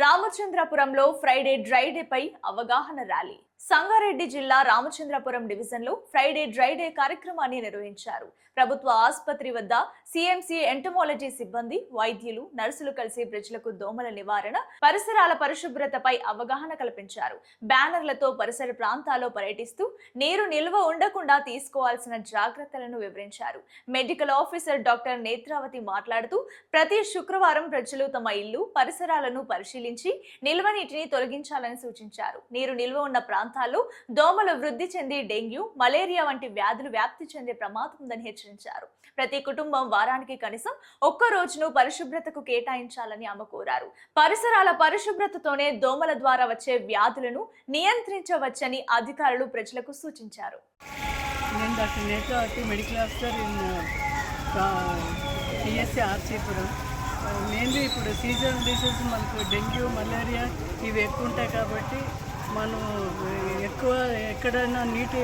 రామచంద్రపురంలో Friday dry day పై అవగాహన rally. Sangareddy జిల్లా Ramachandrapuram division లో ఫ్రైడే డ్రై డే కార్యక్రమాన్ని నిర్వహించారు. ప్రభుత్వ ఆసుపత్రి వద్ద సిఎంసి ఎంటమాలజీ సిబ్బంది, వైద్యులు, నర్సులు కలిసి ప్రజలకు దోమల నివారణ, పరిసరాల పరిశుభ్రతపై అవగాహన కల్పించారు. బ్యానర్లతో పరిసర ప్రాంతాల్లో పర్యటిస్తూ నీరు నిల్వ ఉండకుండా తీసుకోవాల్సిన జాగ్రత్తలను వివరించారు. మెడికల్ ఆఫీసర్ డాక్టర్ నేత్రావతి మాట్లాడుతూ ప్రతి శుక్రవారం ప్రజలు తమ ఇల్లు పరిసరాలను పరిశీలించి నిల్వ నీటిని తొలగించాలని సూచించారు. నీరు నిల్వ ఉన్న ప్రాంతాల్లో దోమలు వృద్ధి చెంది డెంగ్యూ, మలేరియా వంటి వ్యాధులు వ్యాప్తి చెందే ప్రమాదం ఉందని హెచ్చరించారు. ప్రతి కుటుంబం వారానికి కనీసం ఒక్క రోజును పరిశుభ్రతకు కేటాయించాలని ఆమె కోరారు. పరిసరాల పరిశుభ్రతతోనే దోమల ద్వారా వచ్చే వ్యాధులను నియంత్రించవచ్చని అధికారులు ప్రజలకు సూచించారు. నేను doctor Netravati, medical officer in PSC RC Puram. Mainly ఇప్పుడు సీజనల్ డిసీజ్ మనకు డెంగ్యూ, మలేరియా ఇవి ఎక్కువ ఉంటాయి కాబట్టి మనం ఎక్కువ ఎక్కడైనా నీటి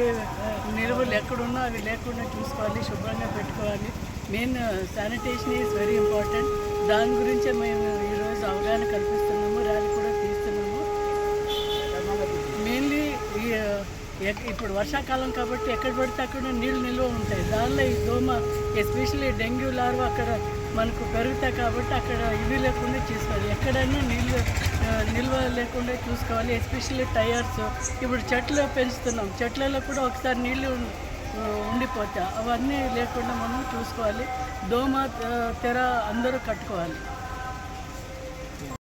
నిల్వలు ఎక్కడున్నా అవి లేకుండా చూసుకోవాలి, శుభ్రంగా పెట్టుకోవాలి. Main sanitation is very important. దాని గురించే మేము ఈరోజు అవగాహన కల్పిస్తున్నాము, ర్యాలీ కూడా తీస్తున్నాము. మెయిన్లీ ఇప్పుడు వర్షాకాలం కాబట్టి ఎక్కడ పడితే అక్కడ నీళ్ళు నిల్వ ఉంటాయి. దానిలో ఈ దోమ ఎస్పెషల్లీ డెంగ్యూ లార్వా అక్కడ మనకు పెరుగుతాయి కాబట్టి అక్కడ ఇవి లేకుండా చూసుకోవాలి. ఎక్కడైనా నిల్వ లేకుండా చూసుకోవాలి. ఎస్పెషల్లీ టైర్స్, ఇప్పుడు చెట్లు పెంచుతున్నాం, చెట్లలో కూడా ఒకసారి నీళ్ళు ఉండిపోతాయి. అవన్నీ లేకుండా మనం చూసుకోవాలి. దోమ తెర అందరూ కట్టుకోవాలి.